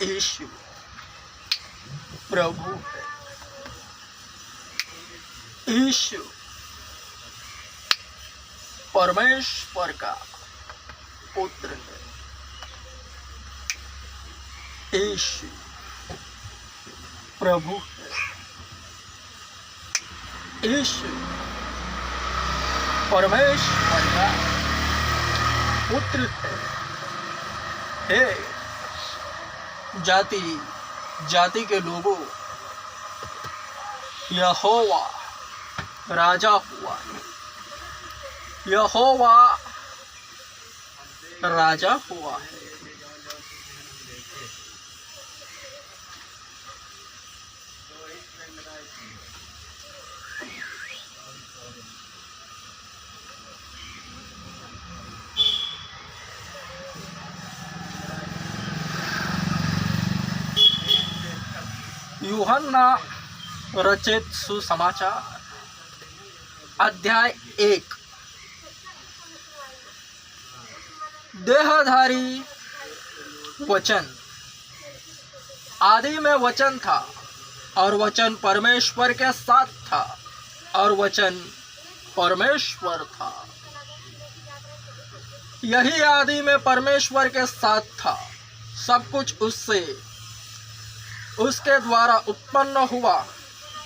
यीशु प्रभु है। यीशु परमेश्वर का पुत्र है। यीशु प्रभु है। यीशु परमेश्वर का पुत्र है। हे जाति जाति के लोगों, यहोवा राजा हुआ है। यहोवा राजा हुआ है। यूहन्ना रचित सुसमाचार अध्याय 1। देहधारी वचन। आदि में वचन था और वचन परमेश्वर के साथ था और वचन परमेश्वर था। यही आदि में परमेश्वर के साथ था। सब कुछ उसके द्वारा उत्पन्न हुआ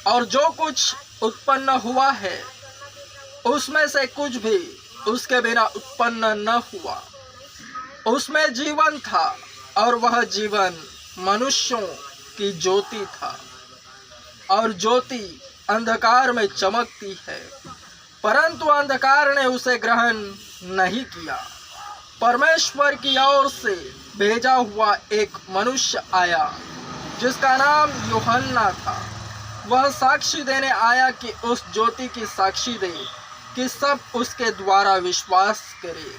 और जो कुछ उत्पन्न हुआ है उसमें से कुछ भी उसके बिना उत्पन्न न हुआ। उसमें जीवन था और वह जीवन मनुष्यों की ज्योति था और ज्योति अंधकार में चमकती है, परंतु अंधकार ने उसे ग्रहण नहीं किया। परमेश्वर की ओर से भेजा हुआ एक मनुष्य आया जिसका नाम यूहन्ना था। वह साक्षी देने आया कि उस ज्योति की साक्षी दे कि सब उसके द्वारा विश्वास करे।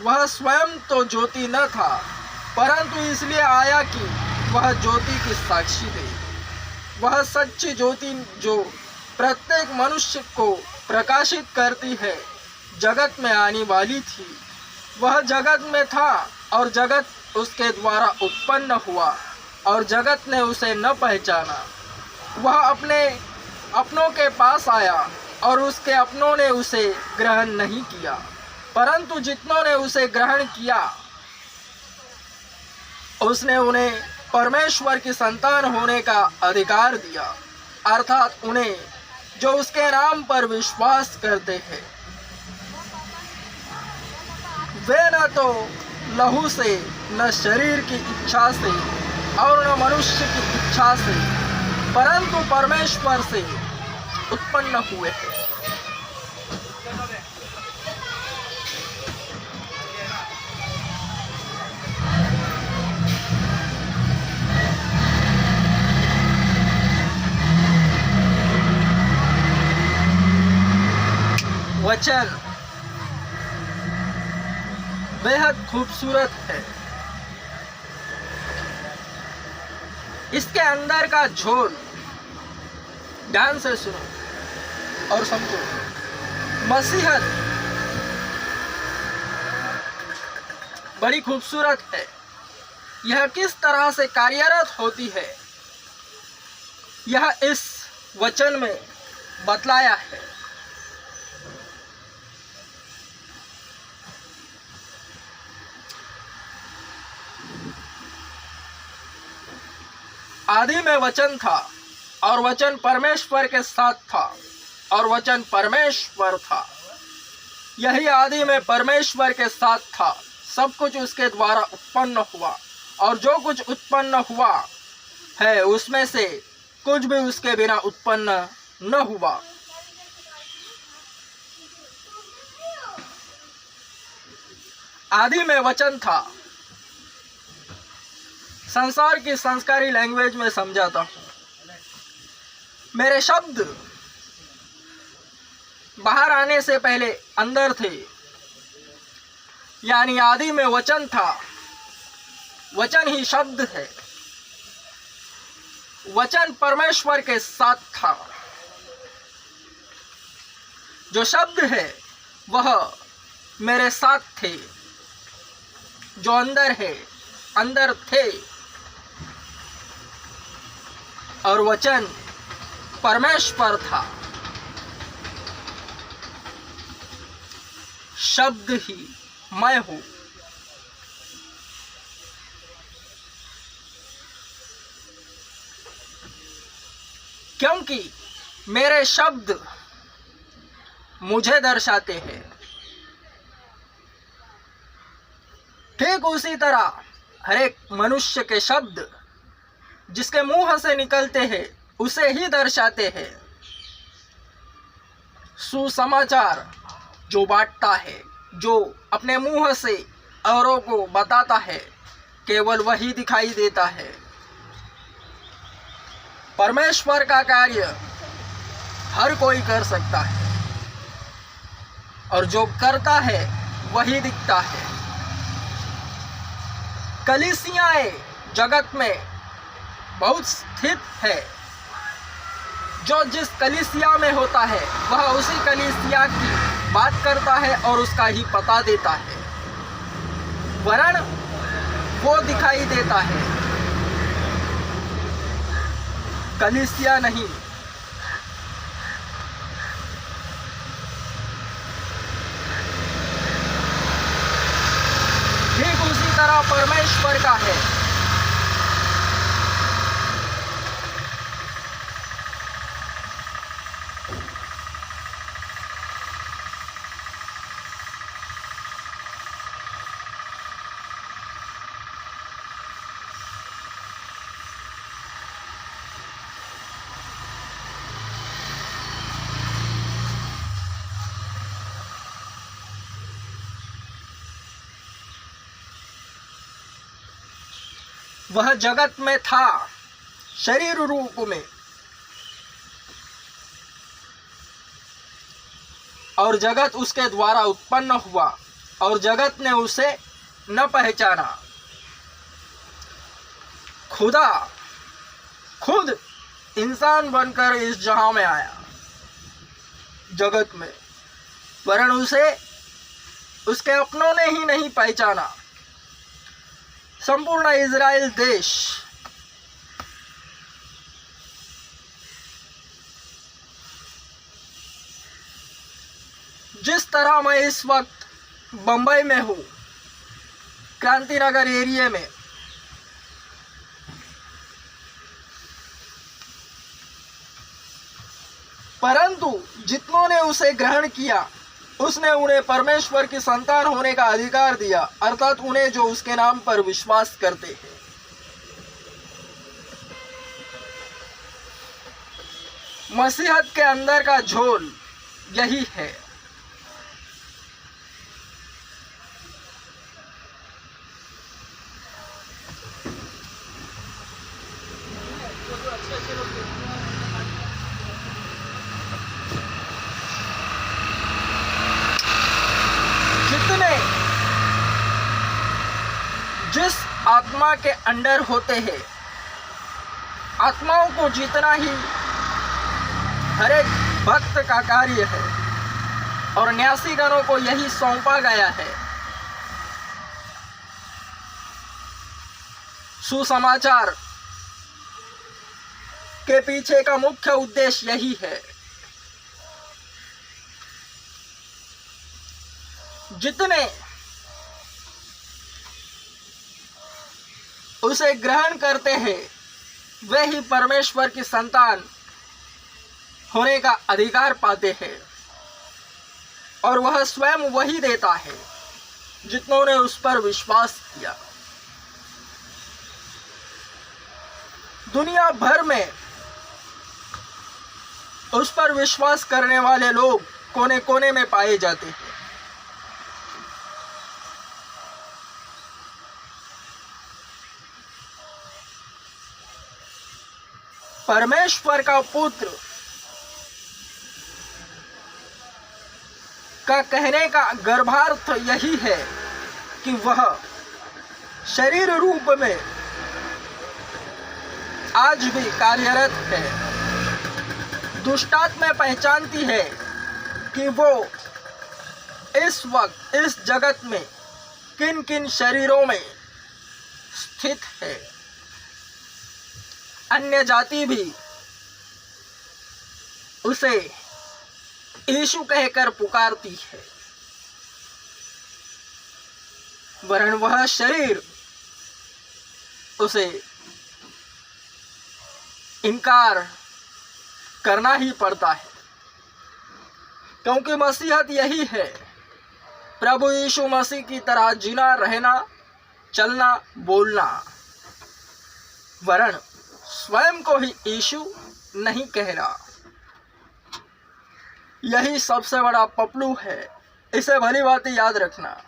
वह स्वयं तो ज्योति न था, परंतु इसलिए आया कि वह ज्योति की साक्षी दे। वह सच्ची ज्योति जो प्रत्येक मनुष्य को प्रकाशित करती है जगत में आने वाली थी। वह जगत में था और जगत उसके द्वारा उत्पन्न हुआ और जगत ने उसे न पहचाना। वह अपनों के पास आया और उसके अपनों ने उसे ग्रहण नहीं किया, परंतु जितनों ने उसे ग्रहण किया उसने उन्हें परमेश्वर की संतान होने का अधिकार दिया, अर्थात उन्हें जो उसके नाम पर विश्वास करते हैं। वे न तो लहू से, न शरीर की इच्छा से और न मनुष्य की इच्छा से, परंतु परमेश्वर से उत्पन्न हुए हैं। वचन बेहद खूबसूरत है। इसके अंदर का झोल ध्यान से सुनो और समझो। मसीहत बड़ी खूबसूरत है। यह किस तरह से कार्यरत होती है यह इस वचन में बतलाया है। आदि में वचन था और वचन परमेश्वर के साथ था और वचन परमेश्वर था। यही आदि में परमेश्वर के साथ था। सब कुछ उसके द्वारा उत्पन्न हुआ और जो कुछ उत्पन्न हुआ है उसमें से कुछ भी उसके बिना उत्पन्न न हुआ। आदि में वचन था। संसार की संस्कारी लैंग्वेज में समझाता हूं। मेरे शब्द बाहर आने से पहले अंदर थे, यानी आदि में वचन था। वचन ही शब्द है। वचन परमेश्वर के साथ था। जो शब्द है वह मेरे साथ थे। जो अंदर है, अंदर थे और वचन परमेश्वर था। शब्द ही मैं हूँ। क्योंकि मेरे शब्द मुझे दर्शाते हैं। ठीक उसी तरह हर एक मनुष्य के शब्द जिसके मुंह से निकलते हैं उसे ही दर्शाते हैं। सुसमाचार जो बांटता है, जो अपने मुंह से औरों को बताता है, केवल वही दिखाई देता है। परमेश्वर का कार्य हर कोई कर सकता है और जो करता है वही दिखता है। कलीसियाएं जगत में बहुत स्थित है। जो जिस कलीसिया में होता है वह उसी कलीसिया की बात करता है और उसका ही पता देता है, वरन वो दिखाई देता है, कलीसिया नहीं। ठीक उसी तरह परमेश्वर का है। वह जगत में था शरीर रूप में, और जगत उसके द्वारा उत्पन्न हुआ और जगत ने उसे न पहचाना। खुदा खुद इंसान बनकर इस जहां में आया जगत में, वरन उसे उसके अपनों ने ही नहीं पहचाना। संपूर्ण इज़राइल देश जिस तरह मैं इस वक्त बंबई में हूँ, क्रांति नगर एरिया में, परंतु जितनों ने उसे ग्रहण किया उसने उन्हें परमेश्वर की संतान होने का अधिकार दिया, अर्थात उन्हें जो उसके नाम पर विश्वास करते हैं। मसीहत के अंदर का झोल यही है। जिस आत्मा के अंडर होते हैं, आत्माओं को जीतना ही हर एक भक्त का कार्य है और न्यासीगणों को यही सौंपा गया है। सुसमाचार के पीछे का मुख्य उद्देश्य यही है। जितने उसे ग्रहण करते हैं वे ही परमेश्वर की संतान होने का अधिकार पाते हैं, और वह स्वयं वही देता है जितनों ने उस पर विश्वास किया। दुनिया भर में उस पर विश्वास करने वाले लोग कोने कोने में पाए जाते हैं। परमेश्वर का पुत्र का कहने का गर्भार्थ यही है कि वह शरीर रूप में आज भी कार्यरत है। दुष्टात्मा पहचानती है कि वो इस वक्त इस जगत में किन किन शरीरों में स्थित है। अन्य जाति भी उसे यीशु कहकर पुकारती है, वरन वह शरीर उसे इनकार करना ही पड़ता है, क्योंकि मसीहत यही है, प्रभु यीशु मसीह की तरह जीना, रहना, चलना, बोलना, वरन स्वयं को ही यीशु नहीं कह रहा। यही सबसे बड़ा पपलू है, इसे भली बात याद रखना।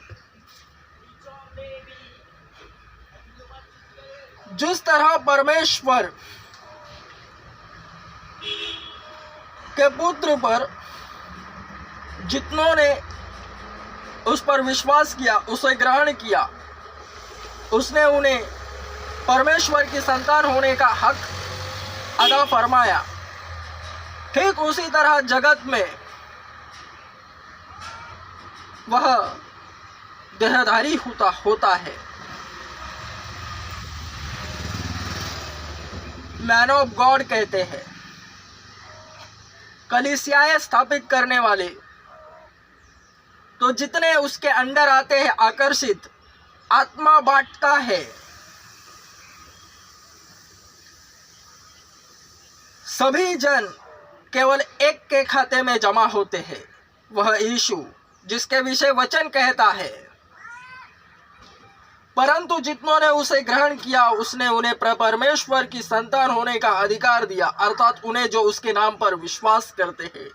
जिस तरह परमेश्वर के पुत्र पर जितनों ने उस पर विश्वास किया, उसे ग्रहण किया, उसने उन्हें परमेश्वर की संतान होने का हक अदा फरमाया, ठीक उसी तरह जगत में वह देहधारी होता है। मैन ऑफ गॉड कहते हैं, कलीसियाएं स्थापित करने वाले तो जितने उसके अंडर आते हैं आकर्षित आत्मा बांटता है। सभी जन केवल एक के खाते में जमा होते हैं, वह यीशु, जिसके विषय वचन कहता है, परंतु जितनों ने उसे ग्रहण किया उसने उन्हें परमेश्वर की संतान होने का अधिकार दिया, अर्थात उन्हें जो उसके नाम पर विश्वास करते हैं।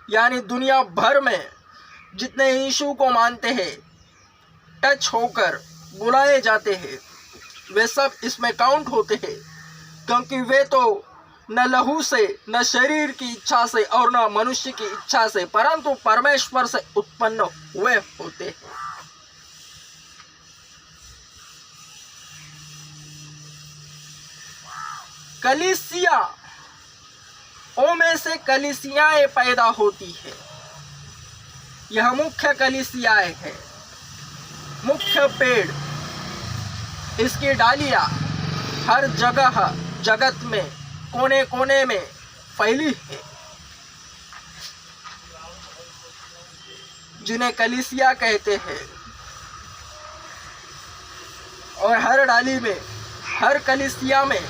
यानी दुनिया भर में जितने यीशु को मानते हैं, टच होकर बुलाए जाते हैं, वे सब इसमें काउंट होते हैं, क्योंकि वे तो न लहू से, न शरीर की इच्छा से और न मनुष्य की इच्छा से, परंतु परमेश्वर से उत्पन्न हुए होते हैं। कलीसिया ओ में से कलीसियाएं पैदा होती है। यह मुख्य कलीसियाएं है, मुख्य पेड़, इसकी डालियां हर जगह जगत में कोने कोने में फैली है, जिन्हें कलीसिया कहते हैं। और हर डाली में, हर कलीसिया में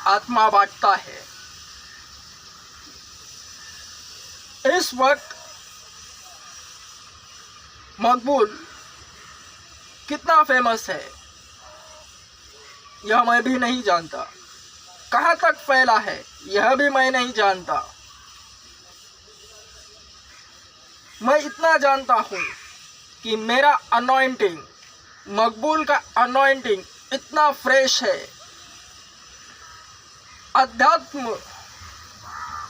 आत्मा बांटता है। इस वक्त मकबूल कितना फेमस है यह मैं भी नहीं जानता, कहाँ तक फैला है यह भी मैं नहीं जानता। मैं इतना जानता हूँ कि मेरा अनॉइंटिंग, मकबूल का अनॉइंटिंग इतना फ्रेश है। अध्यात्म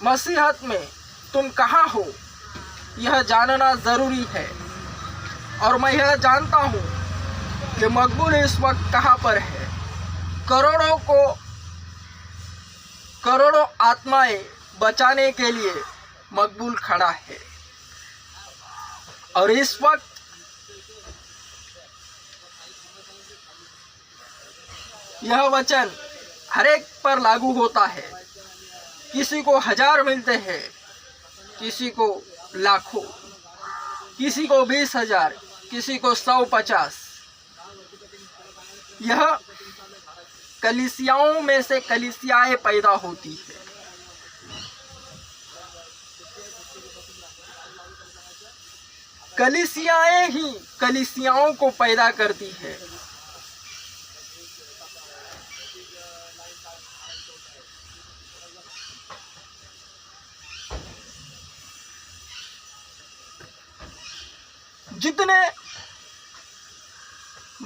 मसीहत में तुम कहाँ हो यह जानना ज़रूरी है, और मैं यह जानता हूँ कि मकबूल इस वक्त कहाँ पर है। करोड़ों आत्माएं बचाने के लिए मकबूल खड़ा है, और इस वक्त यह वचन हर एक पर लागू होता है। किसी को 1000 मिलते हैं, किसी को लाखों, किसी को 20,000, किसी को 150। यह कलीसियाओं में से कलीसियाएं पैदा होती है। कलीसियाएं ही कलीसियाओं को पैदा करती है।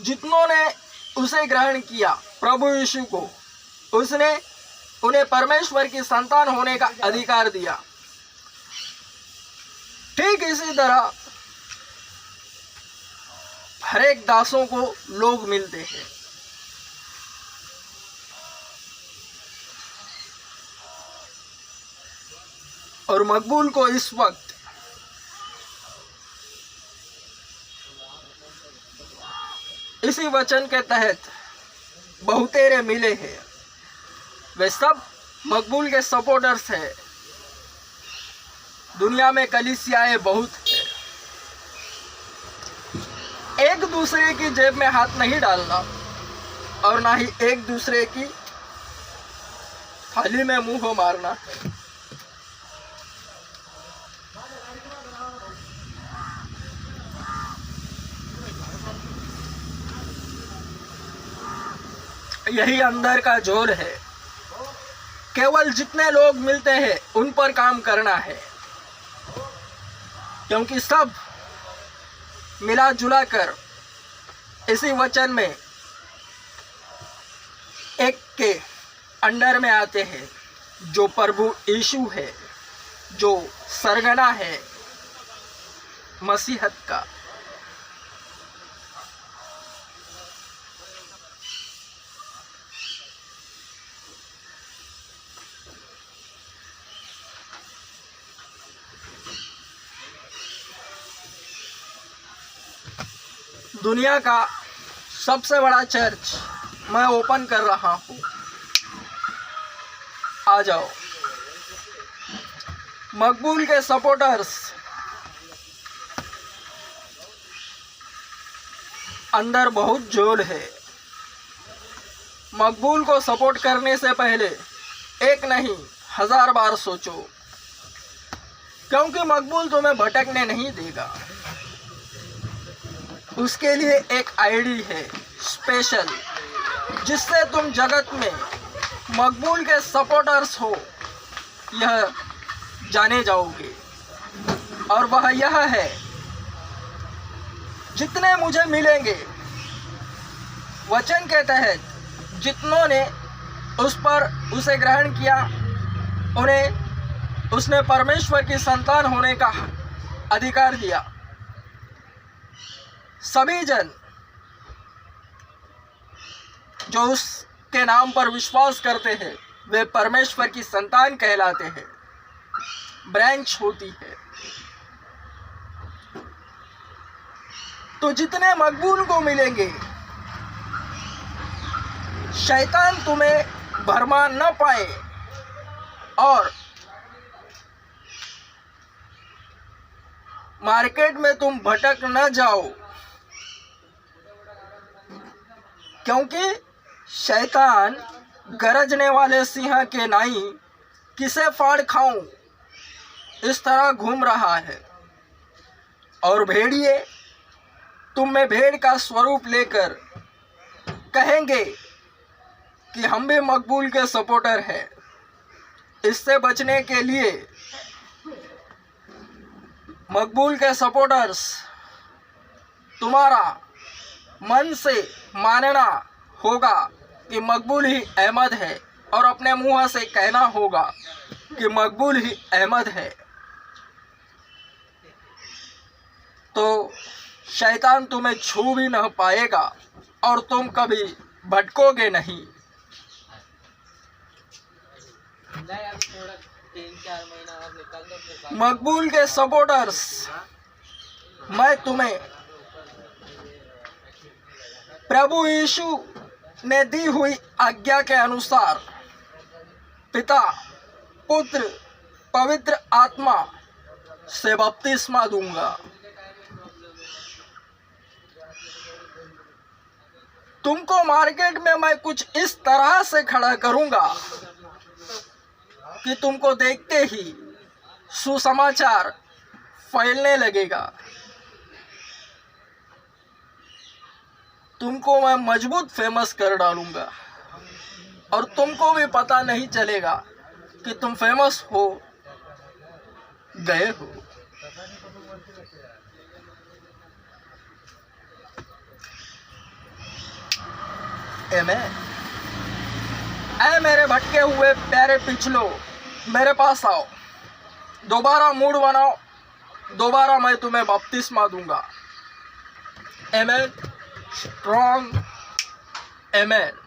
जितनों ने उसे ग्रहण किया, प्रभु यीशु को, उसने उन्हें परमेश्वर की संतान होने का अधिकार दिया। ठीक इसी तरह हर एक दासों को लोग मिलते हैं। और मकबूल को इस वक्त इसी वचन के तहत बहुतेरे मिले हैं, वे सब मकबूल के सपोर्टर्स हैं। दुनिया में कलीसियाएं बहुत हैं। एक दूसरे की जेब में हाथ नहीं डालना और ना ही एक दूसरे की थाली में मुंह मारना। यही अंदर का जोर है। केवल जितने लोग मिलते हैं उन पर काम करना है, क्योंकि सब मिला जुला कर इसी वचन में एक के अंडर में आते हैं, जो प्रभु यीशु है, जो सरगना है मसीहत का। दुनिया का सबसे बड़ा चर्च मैं ओपन कर रहा हूँ, आ जाओ। मकबूल के सपोर्टर्स अंदर बहुत जोर है। मकबूल को सपोर्ट करने से पहले एक नहीं 1000 बार सोचो, क्योंकि मकबूल तुम्हें भटकने नहीं देगा। उसके लिए एक आईडी है स्पेशल, जिससे तुम जगत में मकबूल के सपोर्टर्स हो यह जाने जाओगे। और वह यह है, जितने मुझे मिलेंगे वचन के तहत, जितनों ने उस पर उसे ग्रहण किया, उन्हें उसने परमेश्वर की संतान होने का अधिकार दिया। सभी जन जो उसके नाम पर विश्वास करते हैं वे परमेश्वर की संतान कहलाते हैं। ब्रांच होती है। तो जितने मकबूल को मिलेंगे, शैतान तुम्हें भरमा न पाए और मार्केट में तुम भटक न जाओ, क्योंकि शैतान गरजने वाले सिंह के नाई किसे फाड़ खाऊं इस तरह घूम रहा है। और भेड़िए तुम में भेड़ का स्वरूप लेकर कहेंगे कि हम भी मकबूल के सपोर्टर हैं। इससे बचने के लिए मकबूल के सपोर्टर्स तुम्हारा मन से मानना होगा कि मकबूल ही अहमद है, और अपने मुंह से कहना होगा कि मकबूल ही अहमद है। तो शैतान तुम्हें छू भी नहीं पाएगा और तुम कभी भटकोगे नहीं। मकबूल के सपोर्टर्स, मैं तुम्हें प्रभु यीशु ने दी हुई आज्ञा के अनुसार पिता, पुत्र, पवित्र आत्मा से बपतिस्मा दूंगा। तुमको मार्केट में मैं कुछ इस तरह से खड़ा करूंगा कि तुमको देखते ही सुसमाचार फैलने लगेगा। तुमको मैं मजबूत फेमस कर डालूंगा और तुमको भी पता नहीं चलेगा कि तुम फेमस हो गए हो। आमीन। ऐ मेरे भटके हुए प्यारे पिछलो, मेरे पास आओ, दोबारा मूड बनाओ, दोबारा मैं तुम्हें बपतिस्मा दूंगा। आमीन। स्ट्रॉन्ग आमीन।